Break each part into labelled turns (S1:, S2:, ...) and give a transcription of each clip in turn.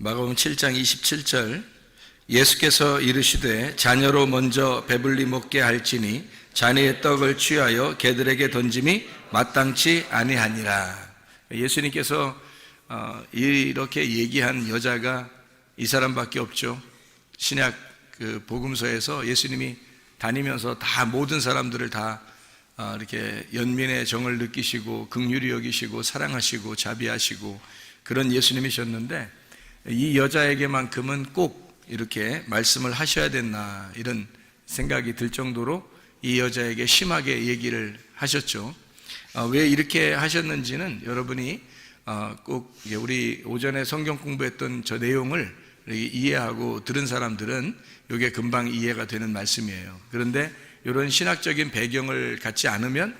S1: 마가복음 7장 27절 예수께서 이르시되 자녀로 먼저 배불리 먹게 할지니 자네의 떡을 취하여 개들에게 던짐이 마땅치 아니하니라. 예수님께서 이렇게 얘기한 여자가 이 사람밖에 없죠. 신약 그 복음서에서 예수님이 다니면서 다 모든 사람들을 다 이렇게 연민의 정을 느끼시고 긍휼히 여기시고 사랑하시고 자비하시고 그런 예수님이셨는데 이 여자에게만큼은 꼭 이렇게 말씀을 하셔야 됐나 이런 생각이 들 정도로 이 여자에게 심하게 얘기를 하셨죠. 왜 이렇게 하셨는지는 여러분이 꼭 우리 오전에 성경 공부했던 저 내용을 이해하고 들은 사람들은 이게 금방 이해가 되는 말씀이에요. 그런데 이런 신학적인 배경을 갖지 않으면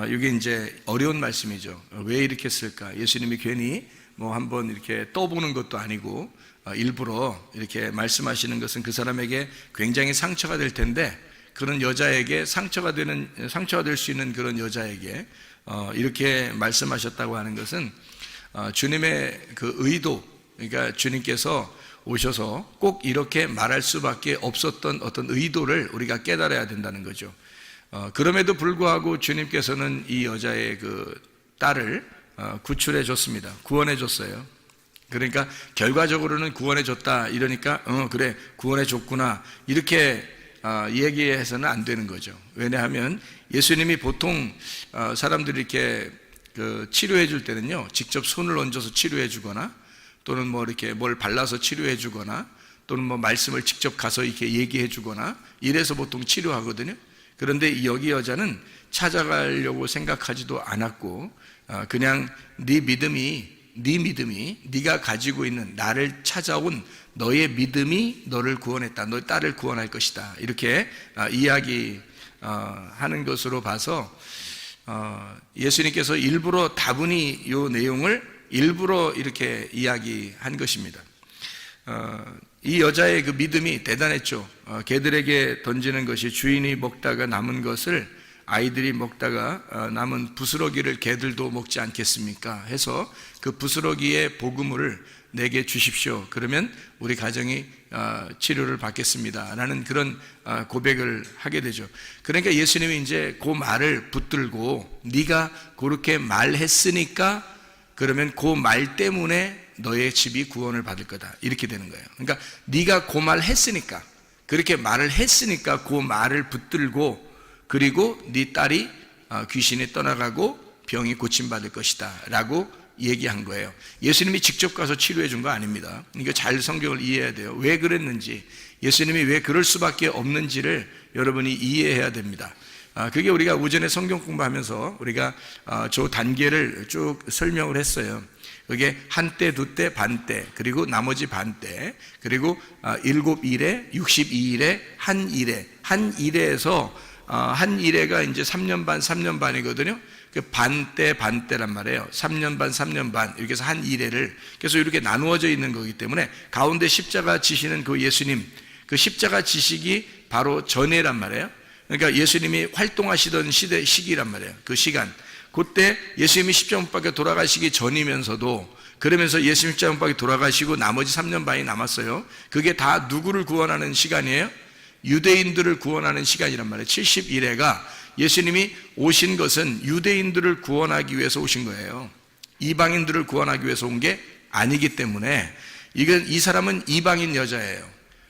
S1: 이게 이제 어려운 말씀이죠. 왜 이렇게 했을까? 예수님이 괜히 뭐 한번 이렇게 떠보는 것도 아니고 일부러 이렇게 말씀하시는 것은 그 사람에게 굉장히 상처가 될 텐데 그런 여자에게 상처가 될 수 있는 그런 여자에게 이렇게 말씀하셨다고 하는 것은 주님의 그 의도, 그러니까 주님께서 오셔서 꼭 이렇게 말할 수밖에 없었던 어떤 의도를 우리가 깨달아야 된다는 거죠. 그럼에도 불구하고 주님께서는 이 여자의 그 딸을 구출해 줬습니다. 구원해 줬어요. 그러니까 결과적으로는 구원해 줬다 이러니까 그래 구원해 줬구나 이렇게 얘기해서는 안 되는 거죠. 왜냐하면 예수님이 보통 사람들이 이렇게 그 치료해 줄 때는요 직접 손을 얹어서 치료해 주거나 또는 뭐 이렇게 뭘 발라서 치료해 주거나 또는 뭐 말씀을 직접 가서 이렇게 얘기해 주거나 이래서 보통 치료하거든요. 그런데 여기 여자는 찾아가려고 생각하지도 않았고 그냥 네 믿음이 네가 가지고 있는 나를 찾아온 너의 믿음이 너를 구원했다. 너의 딸을 구원할 것이다. 이렇게 이야기하는 것으로 봐서 예수님께서 일부러 다분히 이 내용을 일부러 이렇게 이야기한 것입니다. 이 여자의 그 믿음이 대단했죠. 개들에게 던지는 것이 주인이 먹다가 남은 것을 아이들이 먹다가 남은 부스러기를 개들도 먹지 않겠습니까? 해서 그 부스러기의 복음을 내게 주십시오. 그러면 우리 가정이 치료를 받겠습니다. 라는 그런 고백을 하게 되죠. 그러니까 예수님이 이제 그 말을 붙들고 네가 그렇게 말했으니까 그러면 그 말 때문에 너의 집이 구원을 받을 거다. 이렇게 되는 거예요. 그러니까 네가 그 말 했으니까 그렇게 말을 했으니까 그 말을 붙들고 그리고 네 딸이 귀신이 떠나가고 병이 고침받을 것이다 라고 얘기한 거예요. 예수님이 직접 가서 치료해 준 거 아닙니다. 이거 잘 성경을 이해해야 돼요. 왜 그랬는지 예수님이 왜 그럴 수밖에 없는지를 여러분이 이해해야 됩니다. 그게 우리가 오전에 성경 공부하면서 우리가 저 단계를 쭉 설명을 했어요. 그게 한때, 두때, 반때, 그리고 나머지 반때, 그리고 7일에, 62일에, 한 일에, 한 일에에서 한 일회가 이제 3년 반, 3년 반이거든요. 그 반때란 말이에요. 3년 반, 3년 반. 이렇게 해서 한 일회를. 그래서 이렇게 나누어져 있는 거기 때문에 가운데 십자가 지시는 그 예수님, 그 십자가 지식이 바로 전해란 말이에요. 그러니까 예수님이 활동하시던 시기란 말이에요. 그 시간. 그때 예수님이 십자가 못 박혀 돌아가시기 전이면서도 그러면서 예수님 십자가 못 박혀 돌아가시고 나머지 3년 반이 남았어요. 그게 다 누구를 구원하는 시간이에요? 유대인들을 구원하는 시간이란 말이에요. 70일회가 예수님이 오신 것은 유대인들을 구원하기 위해서 오신 거예요. 이방인들을 구원하기 위해서 온 게 아니기 때문에 이 사람은 이방인 여자예요.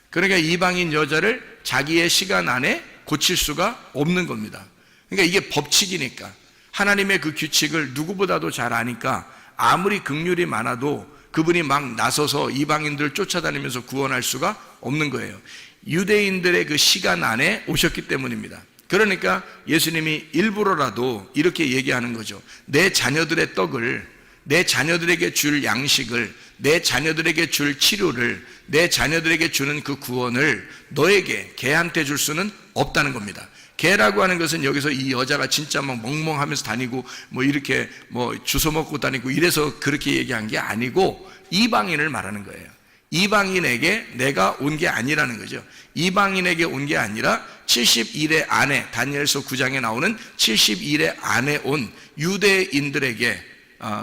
S1: 그러니까 이방인 여자를 자기의 시간 안에 고칠 수가 없는 겁니다. 그러니까 이게 법칙이니까 하나님의 그 규칙을 누구보다도 잘 아니까 아무리 긍휼이 많아도 그분이 막 나서서 이방인들을 쫓아다니면서 구원할 수가 없는 거예요. 유대인들의 그 시간 안에 오셨기 때문입니다. 그러니까 예수님이 일부러라도 이렇게 얘기하는 거죠. 내 자녀들의 떡을, 내 자녀들에게 줄 양식을, 내 자녀들에게 줄 치료를, 내 자녀들에게 주는 그 구원을 너에게, 걔한테 줄 수는 없다는 겁니다. 걔라고 하는 것은 여기서 이 여자가 진짜 막 멍멍하면서 다니고 뭐 이렇게 뭐 주워 먹고 다니고 이래서 그렇게 얘기한 게 아니고 이방인을 말하는 거예요. 이방인에게 내가 온 게 아니라는 거죠. 이방인에게 온 게 아니라 70일의 안에, 다니엘서 9장에 나오는 70일의 안에 온 유대인들에게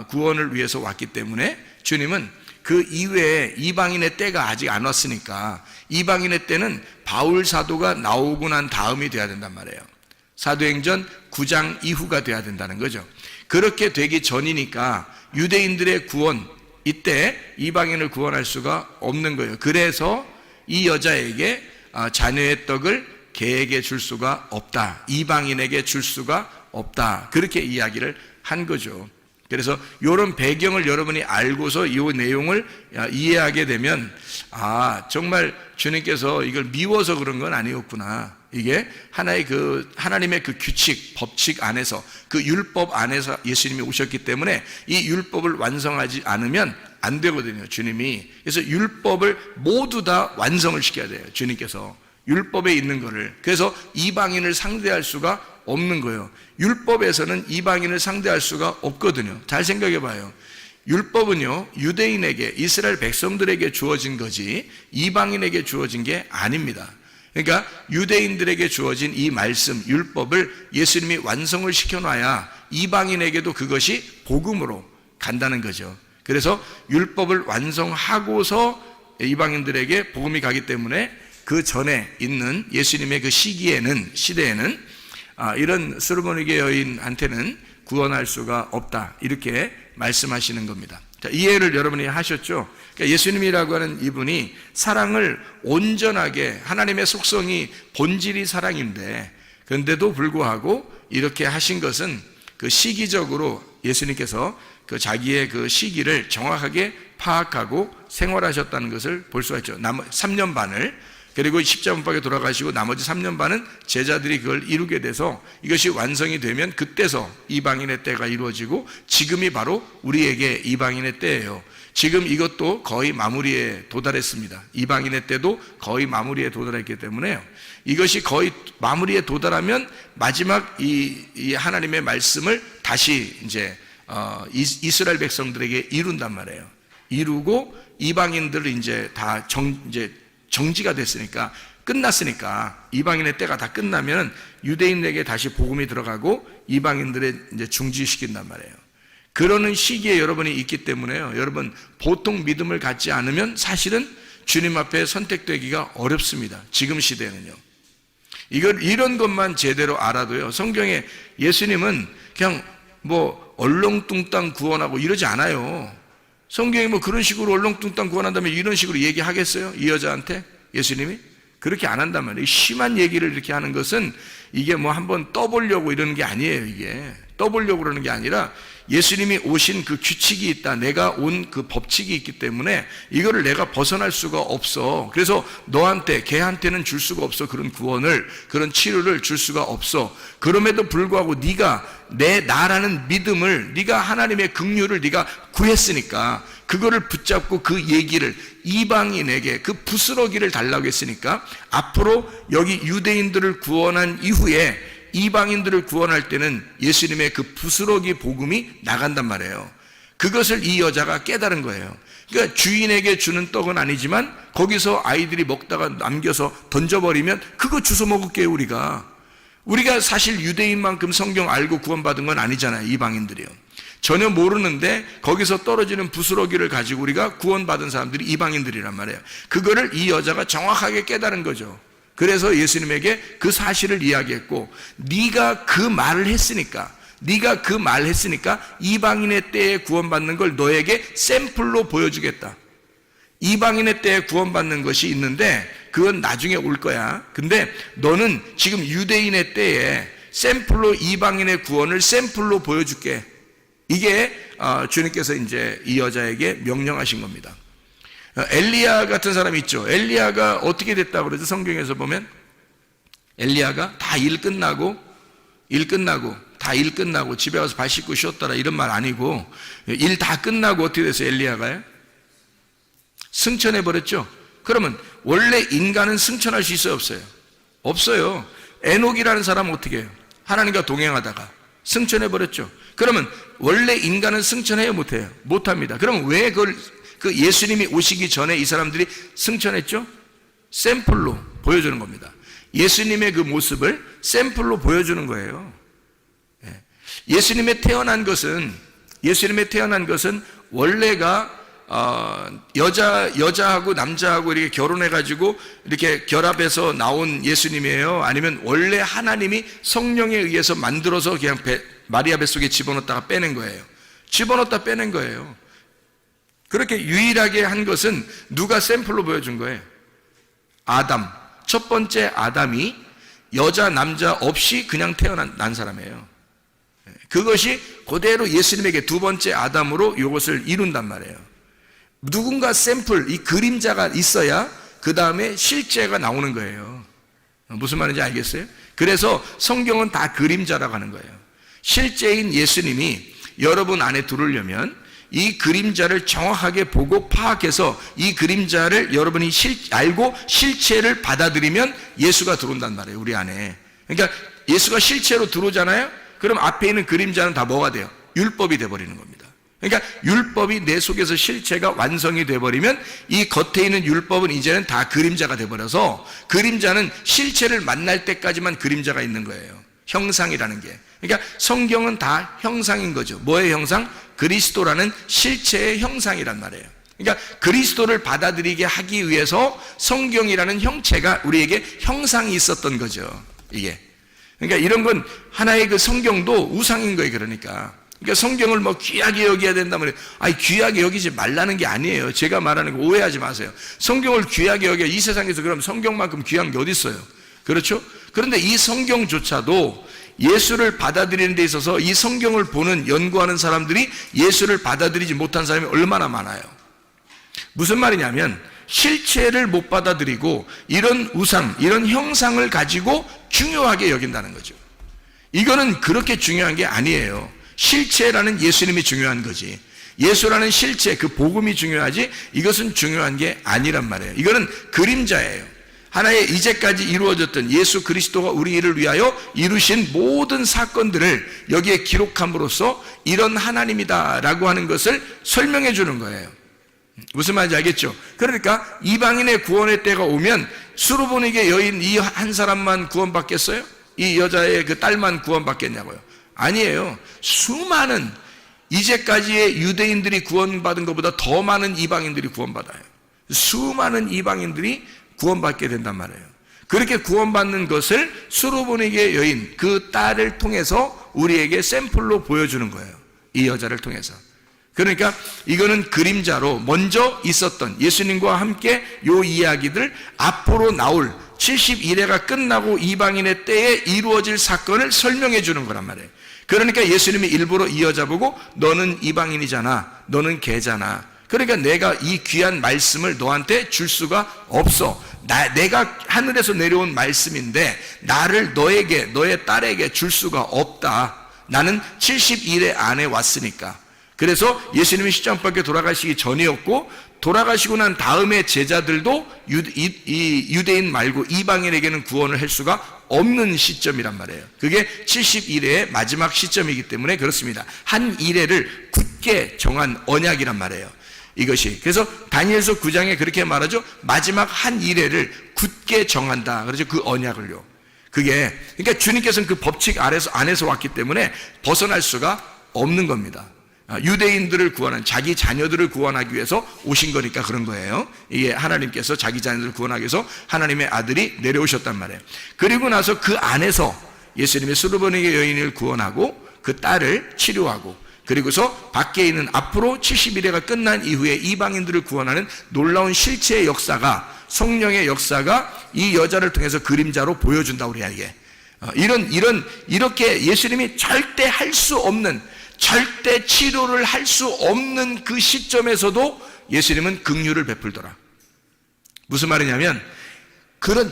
S1: 구원을 위해서 왔기 때문에 주님은 그 이외에 이방인의 때가 아직 안 왔으니까 이방인의 때는 바울 사도가 나오고 난 다음이 돼야 된단 말이에요. 사도행전 9장 이후가 돼야 된다는 거죠. 그렇게 되기 전이니까 유대인들의 구원, 이때 이방인을 구원할 수가 없는 거예요. 그래서 이 여자에게 자녀의 떡을 개에게 줄 수가 없다, 이방인에게 줄 수가 없다, 그렇게 이야기를 한 거죠. 그래서 이런 배경을 여러분이 알고서 이 내용을 이해하게 되면 정말 주님께서 이걸 미워서 그런 건 아니었구나. 이게 하나의 하나님의 규칙, 법칙 안에서, 율법 안에서 예수님이 오셨기 때문에 이 율법을 완성하지 않으면 안 되거든요, 주님이. 그래서 율법을 모두 다 완성을 시켜야 돼요, 주님께서. 율법에 있는 거를. 그래서 이방인을 상대할 수가 없는 거예요. 율법에서는 이방인을 상대할 수가 없거든요. 잘 생각해 봐요. 율법은요, 유대인에게, 이스라엘 백성들에게 주어진 거지 이방인에게 주어진 게 아닙니다. 그러니까 유대인들에게 주어진 이 말씀, 율법을 예수님이 완성을 시켜놔야 이방인에게도 그것이 복음으로 간다는 거죠. 그래서 율법을 완성하고서 이방인들에게 복음이 가기 때문에 그 전에 있는 예수님의 시대에는 이런 수르보니게 여인한테는 구원할 수가 없다, 이렇게 말씀하시는 겁니다. 자, 이해를 여러분이 하셨죠? 그러니까 예수님이라고 하는 이분이 사랑을 온전하게, 하나님의 속성이 본질이 사랑인데, 그런데도 불구하고 이렇게 하신 것은 시기적으로 예수님께서 자기의 시기를 정확하게 파악하고 생활하셨다는 것을 볼 수가 있죠. 3년 반을, 그리고 십자문밖에 돌아가시고 나머지 3년 반은 제자들이 그걸 이루게 돼서 이것이 완성이 되면 그때서 이방인의 때가 이루어지고, 지금이 바로 우리에게 이방인의 때예요. 지금 이것도 거의 마무리에 도달했습니다. 이방인의 때도 거의 마무리에 도달했기 때문에요. 이것이 거의 마무리에 도달하면 마지막 이 하나님의 말씀을 다시 이제 이스라엘 백성들에게 이룬단 말이에요. 이루고 이방인들을 이제 다 정지가 됐으니까, 끝났으니까, 이방인의 때가 다 끝나면 유대인에게 다시 복음이 들어가고 이방인들의 이제 중지시킨단 말이에요. 그러는 시기에 여러분이 있기 때문에요. 여러분, 보통 믿음을 갖지 않으면 사실은 주님 앞에 선택되기가 어렵습니다. 지금 시대는요. 이런 것만 제대로 알아도요, 성경에 예수님은 그냥 얼렁뚱땅 구원하고 이러지 않아요. 성경이 그런 식으로 얼렁뚱땅 구원한다면 이런 식으로 얘기하겠어요? 이 여자한테 예수님이? 그렇게 안 한단 말이에요. 심한 얘기를 이렇게 하는 것은 이게 한번 떠보려고 이러는 게 아니에요. 이게 떠보려고 그러는 게 아니라 예수님이 오신 규칙이 있다, 내가 온 법칙이 있기 때문에 이거를 내가 벗어날 수가 없어. 그래서 너한테, 걔한테는 줄 수가 없어. 그런 구원을, 그런 치료를 줄 수가 없어. 그럼에도 불구하고 네가 나라는 믿음을, 네가 하나님의 긍휼을 네가 구했으니까 그거를 붙잡고 그 얘기를 이방인에게 부스러기를 달라고 했으니까, 앞으로 여기 유대인들을 구원한 이후에 이방인들을 구원할 때는 예수님의 부스러기 복음이 나간단 말이에요. 그것을 이 여자가 깨달은 거예요. 그러니까 주인에게 주는 떡은 아니지만 거기서 아이들이 먹다가 남겨서 던져버리면 그거 주워 먹을게요. 우리가 사실 유대인만큼 성경 알고 구원받은 건 아니잖아요. 이방인들이요. 전혀 모르는데 거기서 떨어지는 부스러기를 가지고 우리가 구원받은 사람들이 이방인들이란 말이에요. 그거를 이 여자가 정확하게 깨달은 거죠. 그래서 예수님에게 그 사실을 이야기했고, 네가 그 말을 했으니까 이방인의 때에 구원받는 걸 너에게 샘플로 보여주겠다. 이방인의 때에 구원받는 것이 있는데 그건 나중에 올 거야. 근데 너는 지금 유대인의 때에 샘플로 이방인의 구원을 샘플로 보여줄게. 이게 주님께서 이제 이 여자에게 명령하신 겁니다. 엘리야 같은 사람이 있죠. 엘리야가 어떻게 됐다고 그러죠? 성경에서 보면 엘리야가 다 일 끝나고 집에 와서 발 씻고 쉬었더라, 이런 말 아니고, 일 다 끝나고 어떻게 됐어요? 엘리야가요? 승천해 버렸죠. 그러면 원래 인간은 승천할 수 있어요, 없어요? 없어요. 에녹이라는 사람은 어떻게 해요? 하나님과 동행하다가 승천해 버렸죠. 그러면 원래 인간은 승천해요, 못해요? 못합니다. 그럼 왜 그걸 예수님이 오시기 전에 이 사람들이 승천했죠? 샘플로 보여주는 겁니다. 예수님의 모습을 샘플로 보여주는 거예요. 예수님의 태어난 것은 원래가 여자하고 남자하고 이렇게 결혼해가지고 이렇게 결합해서 나온 예수님이에요? 아니면 원래 하나님이 성령에 의해서 만들어서 그냥 마리아 뱃속에 집어넣었다가 빼낸 거예요? 집어넣었다 빼낸 거예요. 그렇게 유일하게 한 것은 누가 샘플로 보여준 거예요? 아담. 첫 번째 아담이 여자 남자 없이 그냥 태어난 사람이에요. 그것이 그대로 예수님에게 두 번째 아담으로 이것을 이룬단 말이에요. 누군가 샘플, 이 그림자가 있어야 그 다음에 실제가 나오는 거예요. 무슨 말인지 알겠어요? 그래서 성경은 다 그림자라고 하는 거예요. 실제인 예수님이 여러분 안에 들어오려면 이 그림자를 정확하게 보고 파악해서 이 그림자를 여러분이 알고 실체를 받아들이면 예수가 들어온단 말이에요, 우리 안에. 그러니까 예수가 실체로 들어오잖아요? 그럼 앞에 있는 그림자는 다 뭐가 돼요? 율법이 돼버리는 겁니다. 그러니까 율법이 내 속에서 실체가 완성이 돼버리면 이 겉에 있는 율법은 이제는 다 그림자가 돼버려서 그림자는 실체를 만날 때까지만 그림자가 있는 거예요. 형상이라는 게. 그러니까 성경은 다 형상인 거죠. 뭐의 형상? 그리스도라는 실체의 형상이란 말이에요. 그러니까 그리스도를 받아들이게 하기 위해서 성경이라는 형체가 우리에게 형상이 있었던 거죠. 이게. 그러니까 이런 건 하나의 그 성경도 우상인 거예요. 그러니까 성경을 뭐 귀하게 여겨야 된다면, 아니 귀하게 여기지 말라는 게 아니에요. 제가 말하는 거 오해하지 마세요. 성경을 귀하게 여겨. 이 세상에서 그럼 성경만큼 귀한 게 어디 있어요? 그렇죠? 그런데 이 성경조차도 예수를 받아들이는 데 있어서 이 성경을 보는, 연구하는 사람들이 예수를 받아들이지 못한 사람이 얼마나 많아요. 무슨 말이냐면 실체를 못 받아들이고 이런 우상, 이런 형상을 가지고 중요하게 여긴다는 거죠. 이거는 그렇게 중요한 게 아니에요. 실체라는 예수님이 중요한 거지, 예수라는 실체, 그 복음이 중요하지 이것은 중요한 게 아니란 말이에요. 이거는 그림자예요. 하나의 이제까지 이루어졌던 예수 그리스도가 우리를 위하여 이루신 모든 사건들을 여기에 기록함으로써 이런 하나님이다라고 하는 것을 설명해 주는 거예요. 무슨 말인지 알겠죠? 그러니까 이방인의 구원의 때가 오면 수르보니게 여인 이 한 사람만 구원받겠어요? 이 여자의 그 딸만 구원받겠냐고요? 아니에요. 수많은 이제까지의 유대인들이 구원받은 것보다 더 많은 이방인들이 구원받아요. 수많은 이방인들이 구원받게 된단 말이에요. 그렇게 구원받는 것을 수르보니게 여인 그 딸을 통해서 우리에게 샘플로 보여주는 거예요. 이 여자를 통해서. 그러니까 이거는 그림자로 먼저 있었던 예수님과 함께 요 이야기들, 앞으로 나올 70일회가 끝나고 이방인의 때에 이루어질 사건을 설명해 주는 거란 말이에요. 그러니까 예수님이 일부러 이 여자 보고 너는 이방인이잖아, 너는 개잖아, 그러니까 내가 이 귀한 말씀을 너한테 줄 수가 없어. 내가 하늘에서 내려온 말씀인데 나를 너에게, 너의 딸에게 줄 수가 없다. 나는 70일의 안에 왔으니까. 그래서 예수님이 십자가밖에 돌아가시기 전이었고, 돌아가시고 난 다음에 제자들도 유대인 말고 이방인에게는 구원을 할 수가 없는 시점이란 말이에요. 그게 70일의 마지막 시점이기 때문에 그렇습니다. 한 일회를 굳게 정한 언약이란 말이에요. 이것이. 그래서 다니엘서 9장에 그렇게 말하죠. 마지막 한 일회를 굳게 정한다. 그렇죠. 그 언약을요. 그게, 그러니까 주님께서는 그 법칙 안에서 왔기 때문에 벗어날 수가 없는 겁니다. 유대인들을 구원한, 자기 자녀들을 구원하기 위해서 오신 거니까 그런 거예요. 이게 하나님께서 자기 자녀들을 구원하기 위해서 하나님의 아들이 내려오셨단 말이에요. 그리고 나서 그 안에서 예수님의 수르보니게 여인을 구원하고 그 딸을 치료하고, 그리고서 밖에 있는 앞으로 70일회가 끝난 이후에 이방인들을 구원하는 놀라운 실체의 역사가, 성령의 역사가 이 여자를 통해서 그림자로 보여준다 우리에게. 이렇게 예수님이 절대 할 수 없는, 절대 치료를 할 수 없는 그 시점에서도 예수님은 긍휼을 베풀더라. 무슨 말이냐면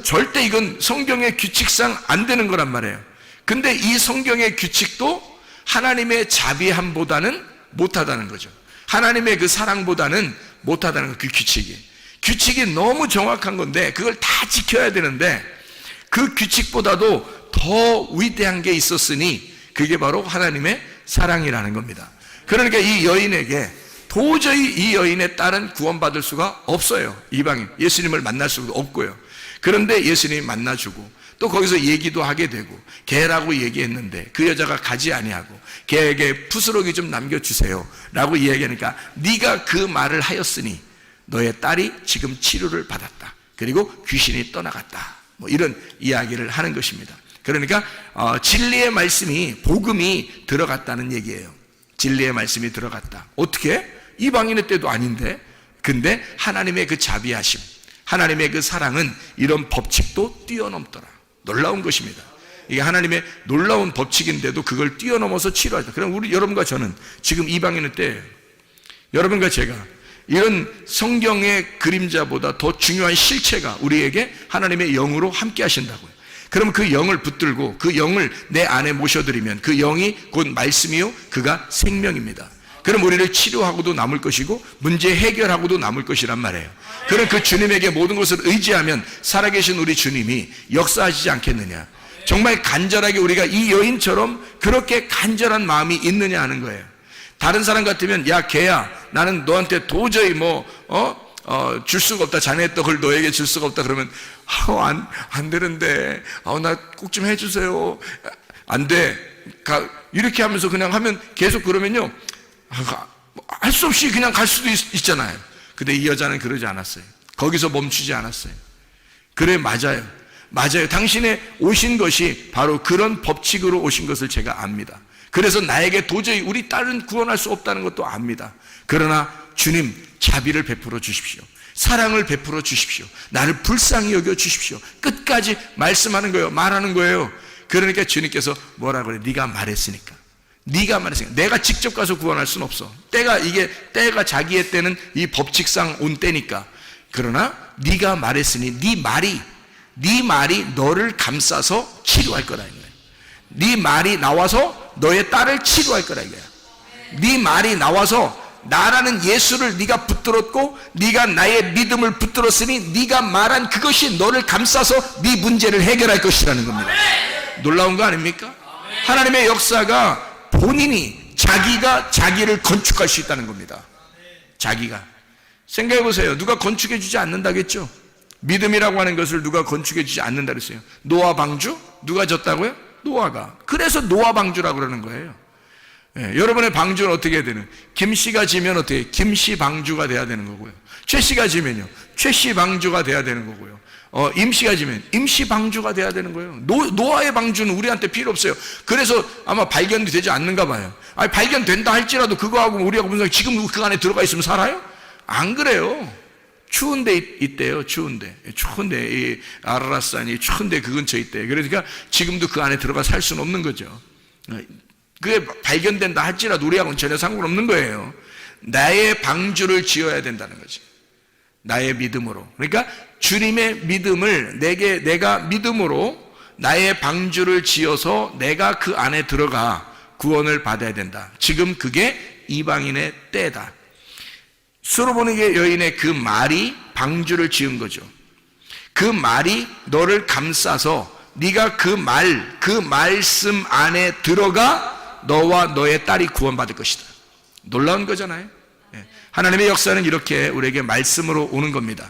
S1: 절대 이건 성경의 규칙상 안 되는 거란 말이에요. 근데 이 성경의 규칙도 하나님의 자비함보다는 못하다는 거죠. 하나님의 그 사랑보다는 못하다는 거, 그 규칙이 너무 정확한 건데 그걸 다 지켜야 되는데 그 규칙보다도 더 위대한 게 있었으니 그게 바로 하나님의 사랑이라는 겁니다. 그러니까 이 여인에게 도저히 이 여인의 딸은 구원받을 수가 없어요. 이방인 예수님을 만날 수가 없고요. 그런데 예수님이 만나주고 또 거기서 얘기도 하게 되고 개라고 얘기했는데 그 여자가 가지 아니하고 개에게 부스러기 좀 남겨주세요 라고 이야기하니까 네가 그 말을 하였으니 너의 딸이 지금 치료를 받았다. 그리고 귀신이 떠나갔다. 뭐 이런 이야기를 하는 것입니다. 그러니까 진리의 말씀이, 복음이 들어갔다는 얘기예요. 진리의 말씀이 들어갔다. 어떻게? 이방인의 때도 아닌데. 근데 하나님의 그 자비하심, 하나님의 그 사랑은 이런 법칙도 뛰어넘더라. 놀라운 것입니다. 이게 하나님의 놀라운 법칙인데도 그걸 뛰어넘어서 치료하다. 그럼 여러분과 저는 지금 이방인의 때예요. 여러분과 제가 이런 성경의 그림자보다 더 중요한 실체가 우리에게 하나님의 영으로 함께 하신다고요. 그럼 그 영을 붙들고 그 영을 내 안에 모셔드리면 그 영이 곧 말씀이요 그가 생명입니다. 그럼 우리를 치료하고도 남을 것이고 문제 해결하고도 남을 것이란 말이에요. 그럼 그 주님에게 모든 것을 의지하면 살아계신 우리 주님이 역사하시지 않겠느냐. 정말 간절하게 우리가 이 여인처럼 그렇게 간절한 마음이 있느냐 하는 거예요. 다른 사람 같으면 야 걔야 나는 너한테 도저히 줄 수가 없다. 자네의 떡을 너에게 줄 수가 없다. 그러면 안 되는데 나 꼭 좀 해주세요. 안 돼. 이렇게 하면서 그냥 하면 계속 그러면요 할 수 없이 그냥 갈 수도 있잖아요. 근데 이 여자는 그러지 않았어요. 거기서 멈추지 않았어요. 그래 맞아요. 당신의 오신 것이 바로 그런 법칙으로 오신 것을 제가 압니다. 그래서 나에게 도저히 우리 딸은 구원할 수 없다는 것도 압니다. 그러나 주님 자비를 베풀어 주십시오. 사랑을 베풀어 주십시오. 나를 불쌍히 여겨 주십시오. 끝까지 말씀하는 거예요. 말하는 거예요. 그러니까 주님께서 뭐라 그래? 네가 말했으니까. 내가 직접 가서 구원할 수는 없어. 때가 자기의 때는 이 법칙상 온 때니까. 그러나 네가 말했으니 네 말이 너를 감싸서 치료할 거라 이거예요. 네 말이 나와서 너의 딸을 치료할 거라 이거야. 네 말이 나와서 나라는 예수를 네가 붙들었고 네가 나의 믿음을 붙들었으니 네가 말한 그것이 너를 감싸서 네 문제를 해결할 것이라는 겁니다. 놀라운 거 아닙니까? 하나님의 역사가 본인이 자기가 자기를 건축할 수 있다는 겁니다. 자기가. 생각해 보세요. 누가 건축해 주지 않는다겠죠? 믿음이라고 하는 것을 누가 건축해 주지 않는다 그랬어요. 노아 방주? 누가 졌다고요? 노아가. 그래서 노아 방주라고 그러는 거예요. 여러분의 방주는 어떻게 해야 되는? 김씨가 지면 어떻게? 김씨 방주가 돼야 되는 거고요. 최씨가 지면요. 최씨 방주가 돼야 되는 거고요. 임씨가 지면 임씨 방주가 돼야 되는 거예요. 노아의 방주는 우리한테 필요 없어요. 그래서 아마 발견이 되지 않는가 봐요. 발견된다 할지라도 그거하고 우리하고 무슨 지금 그 안에 들어가 있으면 살아요? 안 그래요. 추운데 있대요. 추운데 이 아라라산이 추운데 그 근처에 있대요. 그러니까 지금도 그 안에 들어가 살 수는 없는 거죠. 그게 발견된다 할지라도 우리하고는 전혀 상관없는 거예요. 나의 방주를 지어야 된다는 거지. 나의 믿음으로. 그러니까 주님의 믿음을 내가 믿음으로 나의 방주를 지어서 내가 그 안에 들어가 구원을 받아야 된다. 지금 그게 이방인의 때다. 수로보니게 여인의 그 말이 방주를 지은 거죠. 그 말이 너를 감싸서 네가 그 말씀 안에 들어가 너와 너의 딸이 구원받을 것이다. 놀라운 거잖아요. 하나님의 역사는 이렇게 우리에게 말씀으로 오는 겁니다.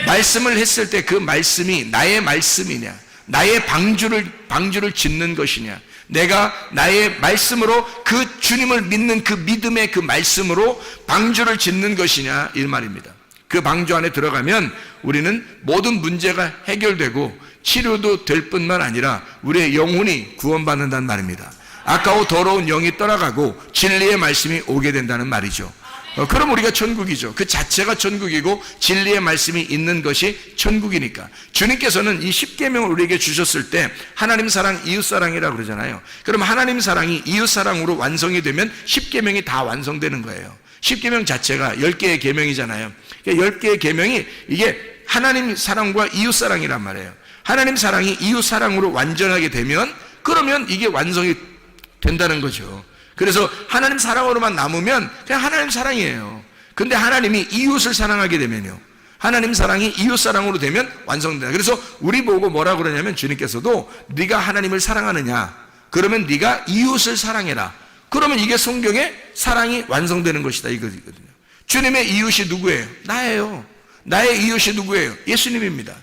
S1: 말씀을 했을 때 그 말씀이 나의 말씀이냐, 나의 방주를 짓는 것이냐, 내가 나의 말씀으로 그 주님을 믿는 그 믿음의 그 말씀으로 방주를 짓는 것이냐 이 말입니다. 그 방주 안에 들어가면 우리는 모든 문제가 해결되고 치료도 될 뿐만 아니라 우리의 영혼이 구원받는다는 말입니다. 아까워 더러운 영이 떠나가고 진리의 말씀이 오게 된다는 말이죠. 그럼 우리가 천국이죠. 그 자체가 천국이고 진리의 말씀이 있는 것이 천국이니까. 주님께서는 이 십계명을 우리에게 주셨을 때 하나님 사랑, 이웃 사랑이라고 그러잖아요. 그럼 하나님 사랑이 이웃 사랑으로 완성이 되면 십계명이 다 완성되는 거예요. 십계명 자체가 10개의 계명이잖아요. 10개의 계명이 이게 하나님 사랑과 이웃 사랑이란 말이에요. 하나님 사랑이 이웃 사랑으로 완전하게 되면 그러면 이게 완성이 된다는 거죠. 그래서 하나님 사랑으로만 남으면 그냥 하나님 사랑이에요. 근데 하나님이 이웃을 사랑하게 되면요, 하나님 사랑이 이웃 사랑으로 되면 완성된다. 그래서 우리 보고 뭐라 그러냐면 주님께서도 네가 하나님을 사랑하느냐, 그러면 네가 이웃을 사랑해라. 그러면 이게 성경의 사랑이 완성되는 것이다 이거거든요. 주님의 이웃이 누구예요? 나예요. 나의 이웃이 누구예요? 예수님입니다.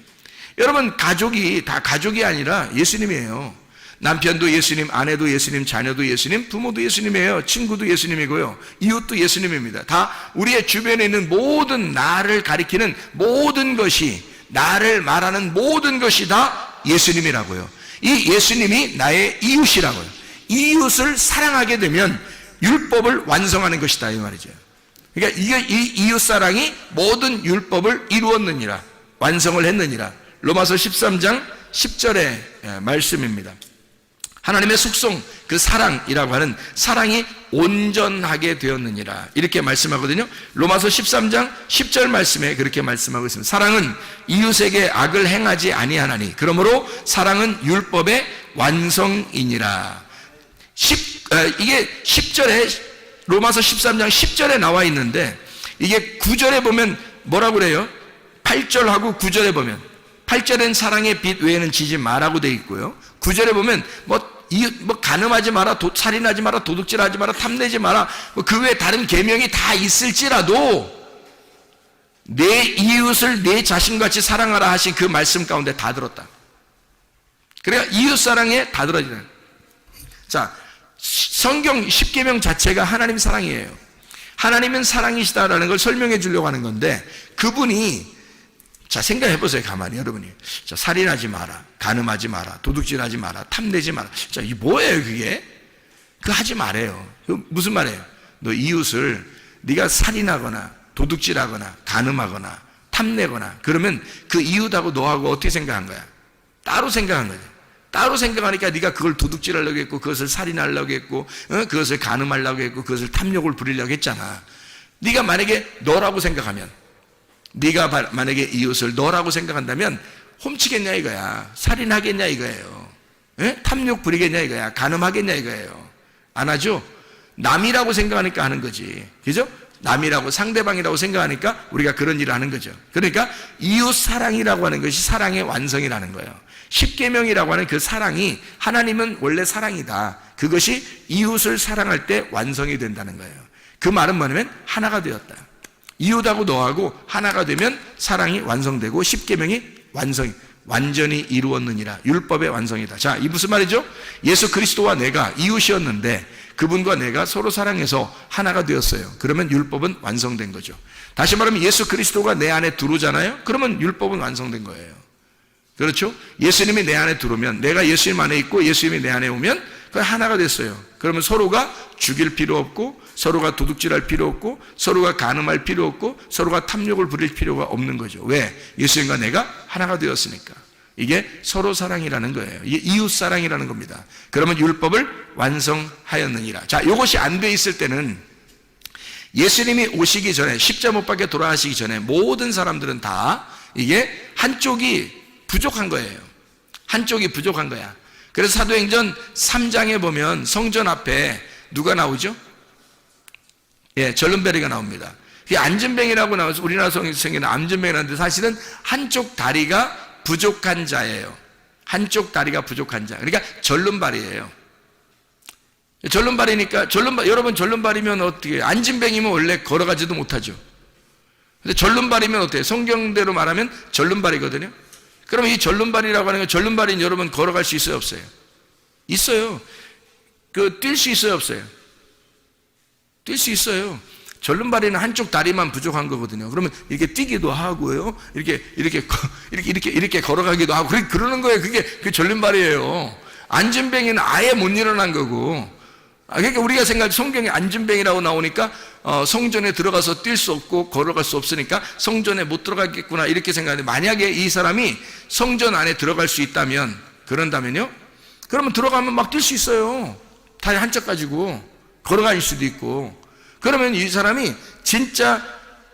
S1: 여러분, 가족이 다 가족이 아니라 예수님이에요. 남편도 예수님, 아내도 예수님, 자녀도 예수님, 부모도 예수님이에요. 친구도 예수님이고요. 이웃도 예수님입니다. 다 우리의 주변에 있는 모든 나를 가리키는 모든 것이, 나를 말하는 모든 것이 다 예수님이라고요. 이 예수님이 나의 이웃이라고요. 이웃을 사랑하게 되면 율법을 완성하는 것이다, 이 말이죠. 그러니까 이 이웃 사랑이 모든 율법을 이루었느니라, 완성을 했느니라. 로마서 13장 10절의 말씀입니다. 하나님의 속성, 그 사랑이라고 하는 사랑이 온전하게 되었느니라, 이렇게 말씀하거든요. 로마서 13장 10절 말씀에 그렇게 말씀하고 있습니다. 사랑은 이웃에게 악을 행하지 아니하나니 그러므로 사랑은 율법의 완성이니라. 이게 10절에, 로마서 13장 10절에 나와 있는데, 이게 9절에 보면 뭐라고 그래요? 8절하고 9절에 보면, 8절엔 사랑의 빛 외에는 지지 마라고 되어 있고요, 9절에 보면 간음하지 마라, 살인하지 마라, 도둑질하지 마라, 탐내지 마라, 그 외에 다른 계명이 다 있을지라도 내 이웃을 내 자신같이 사랑하라 하신 그 말씀 가운데 다 들었다. 그러니까 이웃 사랑에 다 들어지는. 자, 성경 10계명 자체가 하나님 사랑이에요. 하나님은 사랑이시다라는 걸 설명해 주려고 하는 건데, 그분이, 자, 생각해 보세요. 가만히 여러분이. 자, 살인하지 마라, 간음하지 마라, 도둑질하지 마라, 탐내지 마라. 자, 이게 뭐예요, 그게? 그거 하지 말아요. 무슨 말이에요? 너 이웃을 네가 살인하거나 도둑질하거나 간음하거나 탐내거나 그러면 그 이웃하고 너하고 어떻게 생각한 거야? 따로 생각한 거죠. 따로 생각하니까 네가 그걸 도둑질하려고 했고, 그것을 살인하려고 했고, 그것을 간음하려고 했고, 그것을 탐욕을 부리려고 했잖아. 네가 만약에 너라고 생각하면, 네가 만약에 이웃을 너라고 생각한다면 훔치겠냐 이거야, 살인하겠냐 이거예요, 탐욕 부리겠냐 이거야, 간음하겠냐 이거예요. 안 하죠? 남이라고 생각하니까 하는 거지, 그죠? 남이라고, 상대방이라고 생각하니까 우리가 그런 일을 하는 거죠. 그러니까 이웃 사랑이라고 하는 것이 사랑의 완성이라는 거예요. 십계명이라고 하는 그 사랑이, 하나님은 원래 사랑이다, 그것이 이웃을 사랑할 때 완성이 된다는 거예요. 그 말은 뭐냐면 하나가 되었다. 이웃하고 너하고 하나가 되면 사랑이 완성되고 십계명이 완전히 이루었느니라, 율법의 완성이다. 자, 이 무슨 말이죠? 예수 그리스도와 내가 이웃이었는데 그분과 내가 서로 사랑해서 하나가 되었어요. 그러면 율법은 완성된 거죠. 다시 말하면 예수 그리스도가 내 안에 들어오잖아요. 그러면 율법은 완성된 거예요. 그렇죠? 예수님이 내 안에 들어오면, 내가 예수님 안에 있고 예수님이 내 안에 오면 그 하나가 됐어요. 그러면 서로가 죽일 필요 없고, 서로가 도둑질할 필요 없고, 서로가 간음할 필요 없고, 서로가 탐욕을 부릴 필요가 없는 거죠. 왜? 예수님과 내가 하나가 되었으니까. 이게 서로 사랑이라는 거예요. 이게 이웃 사랑이라는 겁니다. 그러면 율법을 완성하였느니라. 자, 이것이 안 돼 있을 때는, 예수님이 오시기 전에, 십자가 못 박혀 돌아가시기 전에 모든 사람들은 다 이게 한쪽이 부족한 거예요. 한쪽이 부족한 거야. 그래서 사도행전 3장에 보면 성전 앞에 누가 나오죠? 예, 절름배리가 나옵니다. 그게 안전뱅이라고 나와서 우리나라 성경에는 안전뱅이라는데, 사실은 한쪽 다리가 부족한 자예요. 한쪽 다리가 부족한 자. 그러니까 절름발이에요. 절름발이니까, 여러분 절름발이면 어떻게, 안전뱅이면 원래 걸어가지도 못하죠. 근데 절름발이면 어때요? 성경대로 말하면 절름발이거든요. 그러면 이 절름발이라고 하는 건, 절름발인 여러분 걸어갈 수 있어요, 없어요? 있어요. 뛸 수 있어요, 없어요? 뛸 수 있어요. 절름발이는 한쪽 다리만 부족한 거거든요. 그러면 이렇게 뛰기도 하고요, 이렇게 걸어가기도 하고, 그러는 거예요. 그게 절름발이에요. 안전뱅이는 아예 못 일어난 거고. 그러니까 우리가 생각할 성경에 안전뱅이라고 나오니까 성전에 들어가서 뛸 수 없고 걸어갈 수 없으니까 성전에 못 들어가겠구나, 이렇게 생각하는데, 만약에 이 사람이 성전 안에 들어갈 수 있다면, 그런다면요, 그러면 들어가면 막 뛸 수 있어요. 다리 한쪽 가지고 걸어갈 수도 있고. 그러면 이 사람이 진짜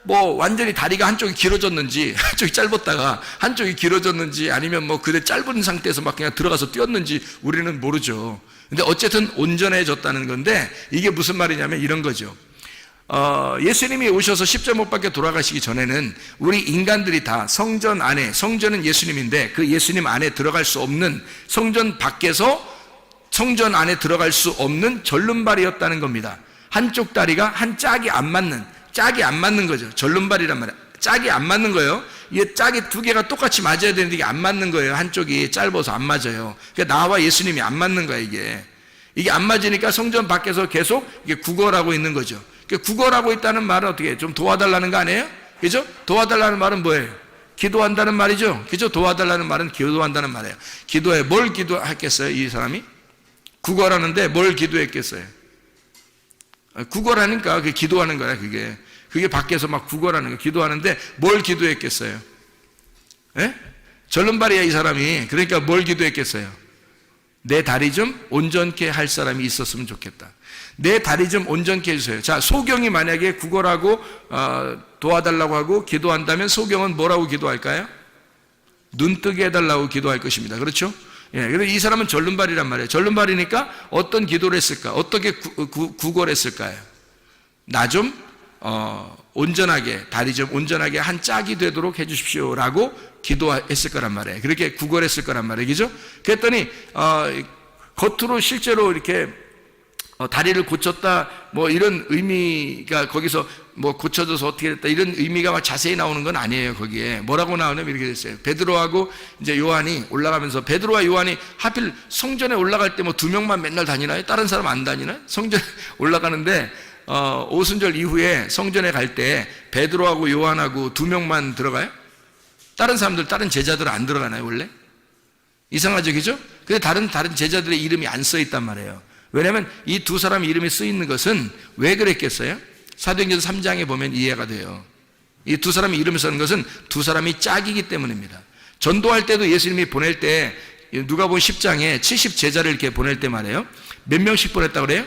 S1: 완전히 다리가 한쪽이 길어졌는지, 한쪽이 짧았다가 한쪽이 길어졌는지, 아니면 그대 짧은 상태에서 막 그냥 들어가서 뛰었는지 우리는 모르죠. 근데 어쨌든 온전해졌다는 건데, 이게 무슨 말이냐면 이런 거죠. 예수님이 오셔서 십자가 못 박혀 돌아가시기 전에는 우리 인간들이 다 성전 안에, 성전은 예수님인데 그 예수님 안에 들어갈 수 없는, 성전 밖에서 성전 안에 들어갈 수 없는 절름발이었다는 겁니다. 한쪽 다리가 짝이 안 맞는 거죠. 절름발이란 말이에요. 짝이 안 맞는 거예요. 이게 짝이 두 개가 똑같이 맞아야 되는데 이게 안 맞는 거예요. 한쪽이 짧아서 안 맞아요. 그러니까 나와 예수님이 안 맞는 거야, 이게 안 맞으니까 성전 밖에서 계속 이게 구걸하고 있는 거죠. 그러니까 구걸하고 있다는 말은 어떻게 좀 도와달라는 거 아니에요? 그죠? 도와달라는 말은 뭐예요? 기도한다는 말이죠. 그죠? 도와달라는 말은 기도한다는 말이에요. 기도해. 뭘 기도했겠어요, 이 사람이? 구걸하는데 뭘 기도했겠어요? 구걸하니까 그게 기도하는 거야, 그게 밖에서 막 구걸하는 거, 기도하는데 뭘 기도했겠어요? 예? 절름발이야, 이 사람이. 그러니까 뭘 기도했겠어요? 내 다리 좀 온전케 할 사람이 있었으면 좋겠다. 내 다리 좀 온전케 해주세요. 자, 소경이 만약에 구걸하고 도와달라고 하고 기도한다면 소경은 뭐라고 기도할까요? 눈 뜨게 해달라고 기도할 것입니다. 그렇죠? 예, 그래서 이 사람은 절름발이란 말이에요. 절름발이니까 어떤 기도를 했을까? 어떻게 구걸했을까요? 나 좀 온전하게, 다리 좀 온전하게 한 짝이 되도록 해주십시오 라고 기도했을 거란 말이에요. 그렇게 구걸했을 거란 말이에요. 그죠? 그랬더니 겉으로 실제로 이렇게 다리를 고쳤다 뭐 이런 의미가 거기서 뭐 고쳐져서 어떻게 됐다 이런 의미가 막 자세히 나오는 건 아니에요. 거기에 뭐라고 나오냐면 이렇게 됐어요. 베드로하고 이제 요한이 올라가면서, 베드로와 요한이 하필 성전에 올라갈 때 뭐 두 명만 맨날 다니나요? 다른 사람 안 다니나요? 성전에 올라가는데 오순절 이후에 성전에 갈 때 베드로하고 요한하고 두 명만 들어가요? 다른 사람들, 다른 제자들은 안 들어가나요, 원래? 이상하죠, 그죠? 근데 다른 제자들의 이름이 안 써 있단 말이에요. 왜냐하면 이 두 사람 이름이 쓰여 있는 것은 왜 그랬겠어요? 사도행전 3장에 보면 이해가 돼요. 이 두 사람이 이름을 쓰는 것은 두 사람이 짝이기 때문입니다. 전도할 때도 예수님이 보낼 때 누가복음 10장에 70 제자를 이렇게 보낼 때 말이에요. 몇 명씩 보냈다 그래요?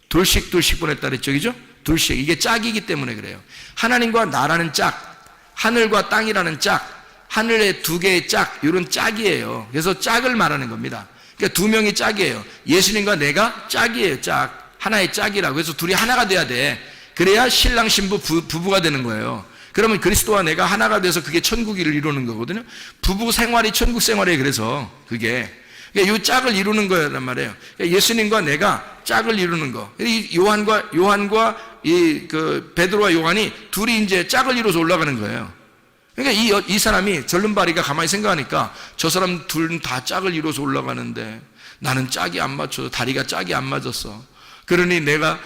S1: 둘씩 보냈다 그랬죠, 그죠? 둘씩. 이게 짝이기 때문에 그래요. 하나님과 나라는 짝, 하늘과 땅이라는 짝, 하늘의 두 개의 짝, 이런 짝이에요. 그래서 짝을 말하는 겁니다. 그러니까 두 명이 짝이에요. 예수님과 내가 짝이에요, 짝. 하나의 짝이라고. 그래서 둘이 하나가 돼야 돼. 그래야 신랑 신부 부부가 되는 거예요. 그러면 그리스도와 내가 하나가 돼서 그게 천국을 이루는 거거든요. 부부 생활이 천국 생활이에요. 그래서 그게. 그러니까 이 짝을 이루는 거란 말이에요. 그러니까 예수님과 내가 짝을 이루는 거. 이 요한과 베드로와 요한이 둘이 이제 짝을 이루어서 올라가는 거예요. 그러니까 이 사람이 절름발이가 가만히 생각하니까 저 사람 둘은 다 짝을 이루어서 올라가는데 나는 짝이 안 맞춰서 다리가 짝이 안 맞았어. 그러니 내가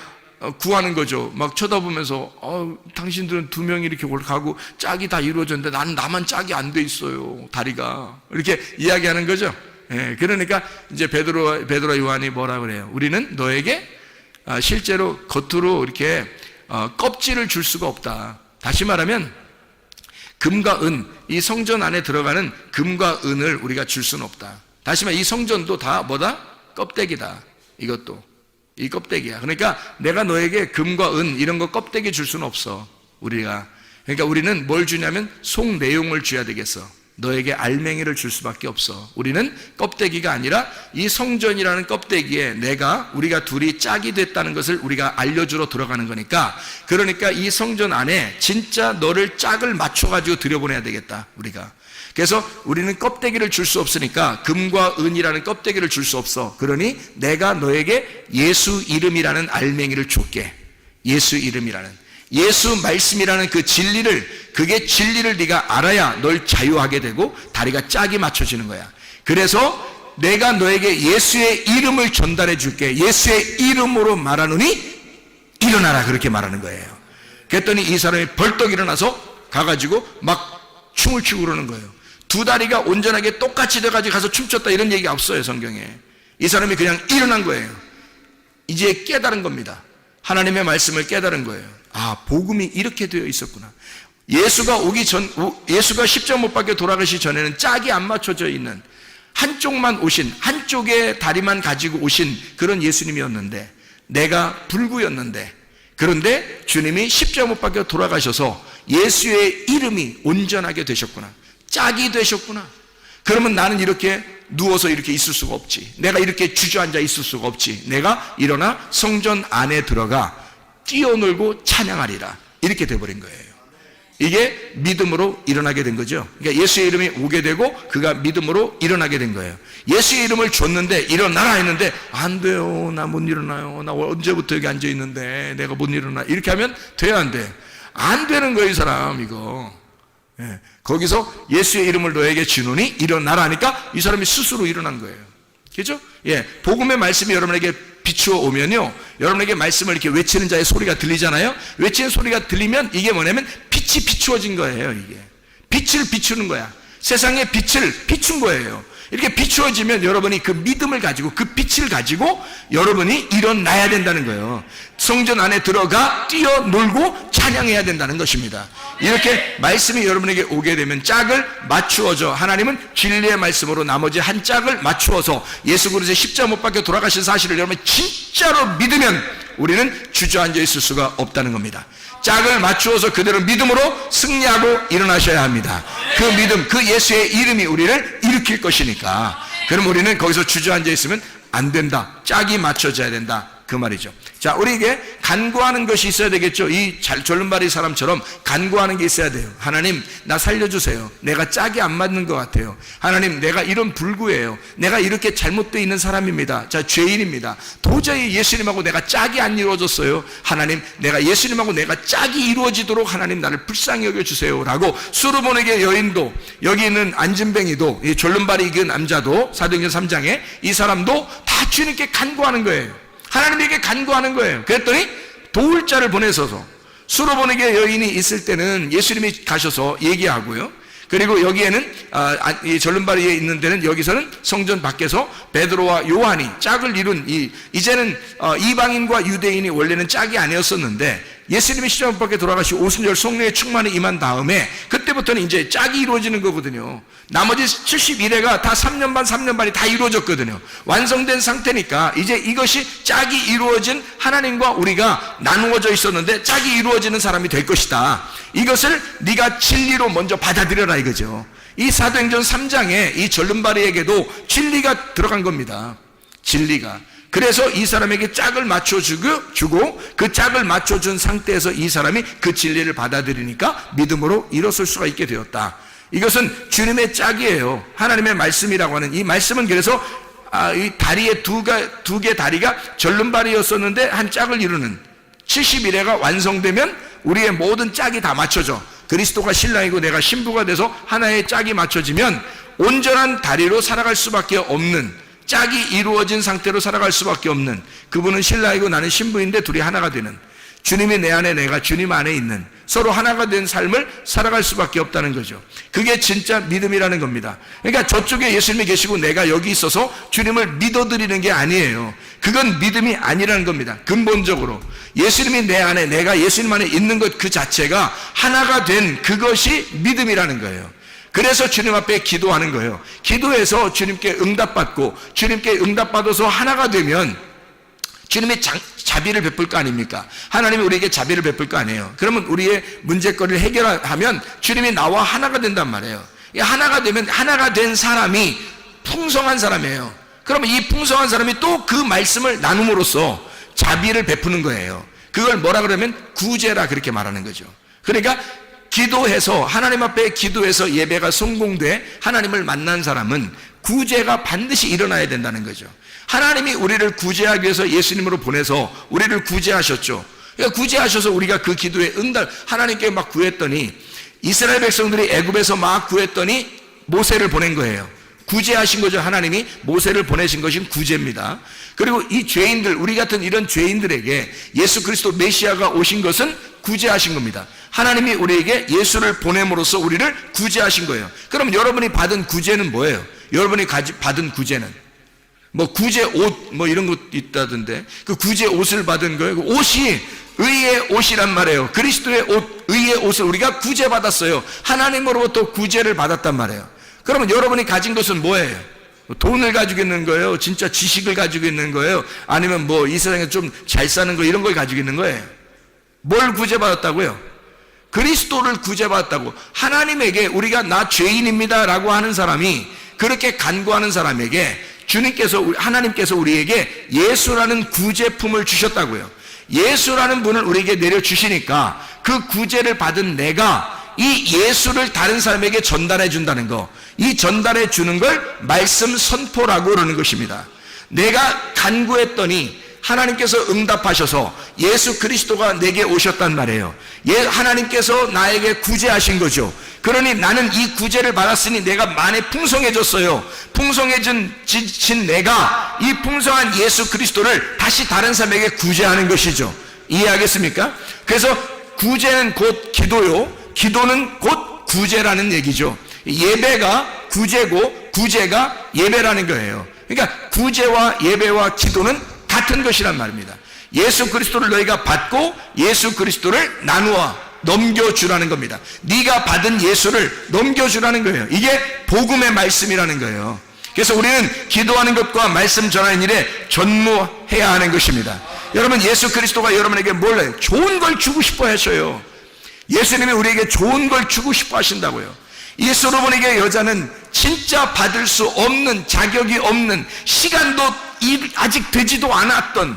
S1: 구하는 거죠. 막 쳐다보면서 당신들은 두 명이 이렇게 가고 짝이 다 이루어졌는데 나만 짝이 안 돼 있어요. 다리가. 이렇게 이야기하는 거죠. 예, 그러니까 이제 베드로와 요한이 뭐라 그래요? 우리는 너에게 실제로 겉으로 이렇게 껍질을 줄 수가 없다. 다시 말하면 금과 은, 이 성전 안에 들어가는 금과 은을 우리가 줄 수는 없다. 다시 말해 이 성전도 다 뭐다? 껍데기다. 이것도 이 껍데기야. 그러니까 내가 너에게 금과 은 이런 거 껍데기 줄 수는 없어. 우리가. 그러니까 우리는 뭘 주냐면 속 내용을 줘야 되겠어. 너에게 알맹이를 줄 수밖에 없어. 우리는 껍데기가 아니라 이 성전이라는 껍데기에 우리가 둘이 짝이 됐다는 것을 우리가 알려주러 들어가는 거니까, 그러니까 이 성전 안에 진짜 너를 짝을 맞춰가지고 들여보내야 되겠다, 우리가. 그래서 우리는 껍데기를 줄 수 없으니까 금과 은이라는 껍데기를 줄 수 없어. 그러니 내가 너에게 예수 이름이라는 알맹이를 줄게. 예수 이름이라는. 예수 말씀이라는 그 진리를 네가 알아야 널 자유하게 되고 다리가 짝이 맞춰지는 거야. 그래서 내가 너에게 예수의 이름을 전달해 줄게. 예수의 이름으로 말하노니 일어나라. 그렇게 말하는 거예요. 그랬더니 이 사람이 벌떡 일어나서 가가지고 막 춤을 추고 그러는 거예요. 두 다리가 온전하게 똑같이 돼가지고 가서 춤췄다 이런 얘기가 없어요, 성경에. 이 사람이 그냥 일어난 거예요. 이제 깨달은 겁니다. 하나님의 말씀을 깨달은 거예요. 복음이 이렇게 되어 있었구나. 예수가 십자가 못 박혀 돌아가시 전에는 짝이 안 맞춰져 있는 한쪽만 오신, 한쪽의 다리만 가지고 오신 그런 예수님이었는데, 내가 불구였는데, 그런데 주님이 십자가 못 박혀 돌아가셔서 예수의 이름이 온전하게 되셨구나. 짝이 되셨구나. 그러면 나는 이렇게 누워서 이렇게 있을 수가 없지. 내가 이렇게 주저앉아 있을 수가 없지. 내가 일어나 성전 안에 들어가 뛰어놀고 찬양하리라. 이렇게 돼버린 거예요. 이게 믿음으로 일어나게 된 거죠. 그러니까 예수의 이름이 오게 되고 그가 믿음으로 일어나게 된 거예요. 예수의 이름을 줬는데 일어나라 했는데 안 돼요. 나 못 일어나요. 나 언제부터 여기 앉아 있는데 내가 못 일어나. 이렇게 하면 돼야 안 돼. 안 되는 거예요, 이 사람. 이거 거기서 예수의 이름을 너에게 주노니 일어나라 하니까 이 사람이 스스로 일어난 거예요. 그죠? 복음의 말씀이 여러분에게 비추어 오면요, 여러분에게 말씀을 이렇게 외치는 자의 소리가 들리잖아요. 외치는 소리가 들리면 이게 뭐냐면 빛이 비추어진 거예요. 이게 빛을 비추는 거야. 세상의 빛을 비춘 거예요. 이렇게 비추어지면 여러분이 그 믿음을 가지고, 그 빛을 가지고 여러분이 일어나야 된다는 거예요. 성전 안에 들어가 뛰어놀고 찬양해야 된다는 것입니다. 이렇게 말씀이 여러분에게 오게 되면 짝을 맞추어져, 하나님은 진리의 말씀으로 나머지 한 짝을 맞추어서 예수 그리스도의 십자가 못 박혀 돌아가신 사실을 여러분이 진짜로 믿으면 우리는 주저앉아 있을 수가 없다는 겁니다. 짝을 맞추어서 그대로 믿음으로 승리하고 일어나셔야 합니다. 그 믿음, 그 예수의 이름이 우리를 일으킬 것이니까. 그럼 우리는 거기서 주저앉아 있으면 안 된다. 짝이 맞춰져야 된다. 그 말이죠. 자, 우리에게 간구하는 것이 있어야 되겠죠. 이 졸름발이 사람처럼 간구하는 게 있어야 돼요. 하나님, 나 살려주세요. 내가 짝이 안 맞는 것 같아요. 하나님, 내가 이런 불구예요. 내가 이렇게 잘못되어 있는 사람입니다. 자, 죄인입니다. 도저히 예수님하고 내가 짝이 안 이루어졌어요. 하나님, 내가 예수님하고 내가 짝이 이루어지도록 하나님 나를 불쌍히 여겨주세요. 라고 수르보네게 여인도, 여기 있는 안진뱅이도, 이 졸름발이 그 남자도, 사도행전 3장에 이 사람도 다 주님께 간구하는 거예요. 하나님에게 간구하는 거예요. 그랬더니 도울 자를 보내셔서, 수르보네게 여인이 있을 때는 예수님이 가셔서 얘기하고요. 그리고 여기에는 이 졸름발이에 있는 데는, 여기서는 성전 밖에서 베드로와 요한이 짝을 이룬, 이제는 이방인과 유대인이 원래는 짝이 아니었었는데 예수님이 십자가 밖에 돌아가시고 오순절 성령의 충만이 임한 다음에 그때부터는 이제 짝이 이루어지는 거거든요. 나머지 71회가 다 3년 반이 다 이루어졌거든요. 완성된 상태니까 이제 이것이 짝이 이루어진, 하나님과 우리가 나누어져 있었는데 짝이 이루어지는 사람이 될 것이다. 이것을 네가 진리로 먼저 받아들여라 이거죠. 이 사도행전 3장에 이 졸름발이에게도 진리가 들어간 겁니다. 진리가. 그래서 이 사람에게 짝을 맞춰주고 그 짝을 맞춰준 상태에서 이 사람이 그 진리를 받아들이니까 믿음으로 일어설 수가 있게 되었다. 이것은 주님의 짝이에요. 하나님의 말씀이라고 하는 이 말씀은, 그래서 이 다리에 두 개 다리가 절름발이었었는데 한 짝을 이루는 71회가 완성되면 우리의 모든 짝이 다 맞춰져. 그리스도가 신랑이고 내가 신부가 돼서 하나의 짝이 맞춰지면 온전한 다리로 살아갈 수밖에 없는, 짝이 이루어진 상태로 살아갈 수밖에 없는, 그분은 신랑이고 나는 신부인데 둘이 하나가 되는, 주님이 내 안에 내가 주님 안에 있는, 서로 하나가 된 삶을 살아갈 수밖에 없다는 거죠. 그게 진짜 믿음이라는 겁니다. 그러니까 저쪽에 예수님이 계시고 내가 여기 있어서 주님을 믿어드리는 게 아니에요. 그건 믿음이 아니라는 겁니다. 근본적으로 예수님이 내 안에, 내가 예수님 안에 있는 것 그 자체가 하나가 된 그것이 믿음이라는 거예요. 그래서 주님 앞에 기도하는 거예요. 기도해서 주님께 응답받고, 주님께 응답받아서 하나가 되면 주님의 자비를 베풀 거 아닙니까? 하나님이 우리에게 자비를 베풀 거 아니에요. 그러면 우리의 문제거리를 해결하면 주님이 나와 하나가 된단 말이에요. 하나가 되면 하나가 된 사람이 풍성한 사람이에요. 그러면 이 풍성한 사람이 또 그 말씀을 나눔으로써 자비를 베푸는 거예요. 그걸 뭐라 그러면 구제라 그렇게 말하는 거죠. 그러니까 기도해서, 하나님 앞에 기도해서 예배가 성공돼 하나님을 만난 사람은 구제가 반드시 일어나야 된다는 거죠. 하나님이 우리를 구제하기 위해서 예수님으로 보내서 우리를 구제하셨죠. 그러니까 구제하셔서 우리가 그 기도에 응답, 하나님께 막 구했더니, 이스라엘 백성들이 애굽에서 막 구했더니 모세를 보낸 거예요. 구제하신 거죠. 하나님이 모세를 보내신 것이 구제입니다. 그리고 이 죄인들, 우리 같은 이런 죄인들에게 예수 그리스도 메시아가 오신 것은 구제하신 겁니다. 하나님이 우리에게 예수를 보냄으로써 우리를 구제하신 거예요. 그럼 여러분이 받은 구제는 뭐예요? 여러분이 받은 구제는 뭐 구제 옷 뭐 이런 것 있다던데, 그 구제 옷을 받은 거예요. 그 옷이 의의 옷이란 말이에요. 그리스도의 옷, 의의 옷을 우리가 구제받았어요. 하나님으로부터 구제를 받았단 말이에요. 그러면 여러분이 가진 것은 뭐예요? 돈을 가지고 있는 거예요? 진짜 지식을 가지고 있는 거예요? 아니면 뭐 이 세상에 좀 잘 사는 거, 이런 걸 가지고 있는 거예요? 뭘 구제받았다고요? 그리스도를 구제받았다고. 하나님에게 우리가 나 죄인입니다 라고 하는 사람이, 그렇게 간구하는 사람에게 하나님께서 우리에게 예수라는 구제품을 주셨다고요. 예수라는 분을 우리에게 내려주시니까 그 구제를 받은 내가 이 예수를 다른 사람에게 전달해 준다는 거, 이 전달해 주는 걸 말씀 선포라고 그러는 것입니다. 내가 간구했더니 하나님께서 응답하셔서 예수 그리스도가 내게 오셨단 말이에요. 하나님께서 나에게 구제하신 거죠. 그러니 나는 이 구제를 받았으니 내가 만에 풍성해졌어요. 풍성해진 내가 이 풍성한 예수 그리스도를 다시 다른 사람에게 구제하는 것이죠. 이해하겠습니까? 그래서 구제는 곧 기도요, 기도는 곧 구제라는 얘기죠. 예배가 구제고 구제가 예배라는 거예요. 그러니까 구제와 예배와 기도는 같은 것이란 말입니다. 예수 그리스도를 너희가 받고 예수 그리스도를 나누어 넘겨주라는 겁니다. 네가 받은 예수를 넘겨주라는 거예요. 이게 복음의 말씀이라는 거예요. 그래서 우리는 기도하는 것과 말씀 전하는 일에 전무해야 하는 것입니다. 여러분, 예수 그리스도가 여러분에게 뭘 해요? 좋은 걸 주고 싶어 하셔요. 예수님이 우리에게 좋은 걸 주고 싶어 하신다고요. 이 솔로몬에게 여자는 진짜 받을 수 없는, 자격이 없는, 시간도 아직 되지도 않았던,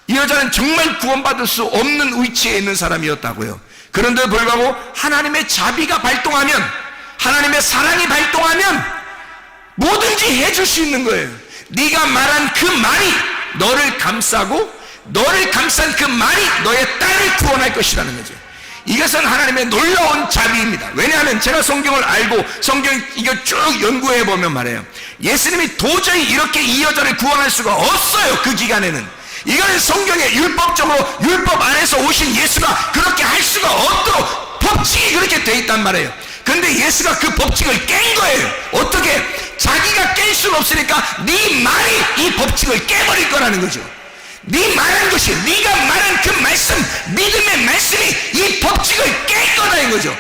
S1: 이 여자는 정말 구원받을 수 없는 위치에 있는 사람이었다고요. 그런데도 불구하고 하나님의 자비가 발동하면, 하나님의 사랑이 발동하면 뭐든지 해줄 수 있는 거예요. 네가 말한 그 말이 너를 감싸고 너를 감싼 그 말이 너의 딸을 구원할 것이라는 거죠. 이것은 하나님의 놀라운 자비입니다. 왜냐하면 제가 성경을 알고 성경 이거 쭉 연구해 보면 말해요, 예수님이 도저히 이렇게 이 여자를 구원할 수가 없어요. 그 기간에는 이거는 성경에 율법적으로 율법 안에서 오신 예수가 그렇게 할 수가 없도록 법칙이 그렇게 돼 있단 말이에요. 그런데 예수가 그 법칙을 깬 거예요. 어떻게? 자기가 깰 수는 없으니까 네 말이 이 법칙을 깨버릴 거라는 거죠. 네 말한 것이, 네가 말한 그 말씀, 믿음의 말씀이 이 법칙을 깰 거라는 거죠.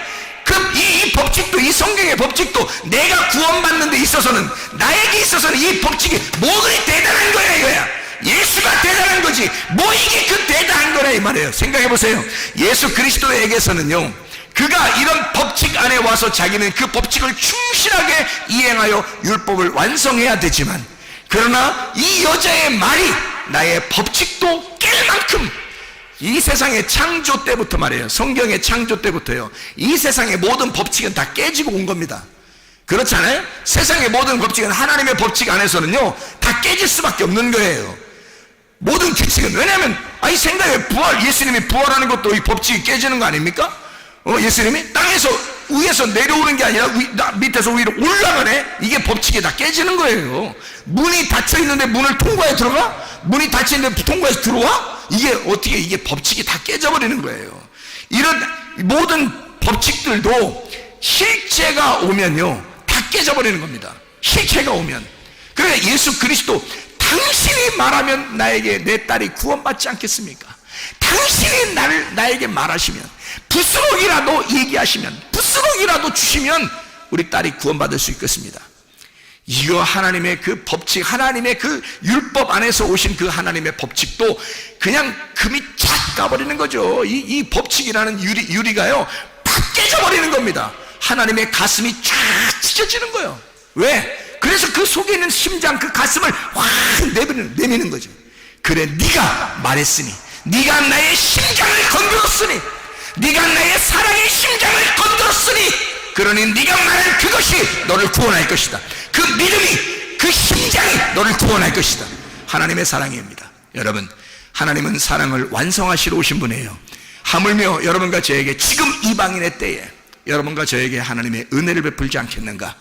S1: 이 법칙도, 이 성경의 법칙도 내가 구원받는 데 있어서는, 나에게 있어서는 이 법칙이 뭐그리 대단한 거야 이거야. 예수가 대단한 거지 뭐 이게 그 대단한 거라 이 말이에요. 생각해 보세요. 예수 그리스도에게서는요, 그가 이런 법칙 안에 와서 자기는 그 법칙을 충실하게 이행하여 율법을 완성해야 되지만, 그러나 이 여자의 말이 나의 법칙도 깰 만큼, 이 세상의 창조 때부터 말이에요, 성경의 창조 때부터요, 이 세상의 모든 법칙은 다 깨지고 온 겁니다. 그렇잖아요? 세상의 모든 법칙은 하나님의 법칙 안에서는요 다 깨질 수밖에 없는 거예요. 모든 규칙은. 왜냐하면 생각해, 예수님이 부활하는 것도 이 법칙이 깨지는 거 아닙니까? 예수님이 땅에서 위에서 내려오는 게 아니라 밑에서 위로 올라가네. 이게 법칙이 다 깨지는 거예요. 문이 닫혀 있는데 문을 통과해 들어가? 문이 닫혀 있는데 통과해서 들어와? 이게 어떻게, 이게 법칙이 다 깨져버리는 거예요. 이런 모든 법칙들도 실체가 오면요 다 깨져버리는 겁니다. 실체가 오면. 그러니까 예수 그리스도, 당신이 말하면 나에게 내 딸이 구원받지 않겠습니까? 당신이 나에게 말하시면, 부스럭이라도 얘기하시면, 부스럭이라도 주시면 우리 딸이 구원받을 수 있겠습니다. 이거 하나님의 그 법칙, 하나님의 그 율법 안에서 오신 그 하나님의 법칙도 그냥 금이 쫙 가버리는 거죠. 이 법칙이라는 유리가요 팍 깨져버리는 겁니다. 하나님의 가슴이 쫙 찢어지는 거예요. 왜? 그래서 그 속에 있는 심장, 그 가슴을 확 내미는 거죠. 그래, 네가 말했으니, 네가 나의 심장을 건드렸으니, 네가 나의 사랑의 심장을 건드렸으니, 그러니 네가 말한 그것이 너를 구원할 것이다. 그 믿음이, 그 심장이 너를 구원할 것이다. 하나님의 사랑입니다. 여러분, 하나님은 사랑을 완성하시러 오신 분이에요. 하물며 여러분과 저에게 지금 이방인의 때에 여러분과 저에게 하나님의 은혜를 베풀지 않겠는가?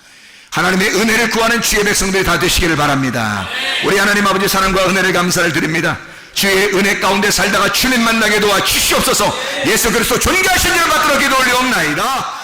S1: 하나님의 은혜를 구하는 주의 백성들이 다 되시기를 바랍니다. 우리 하나님 아버지 사랑과 은혜를 감사를 드립니다. 주의 은혜 가운데 살다가 주님 만나게 도와 주시옵소서. 예수 그리스도 존귀하신 이름 받들어 기도 올리옵나이다.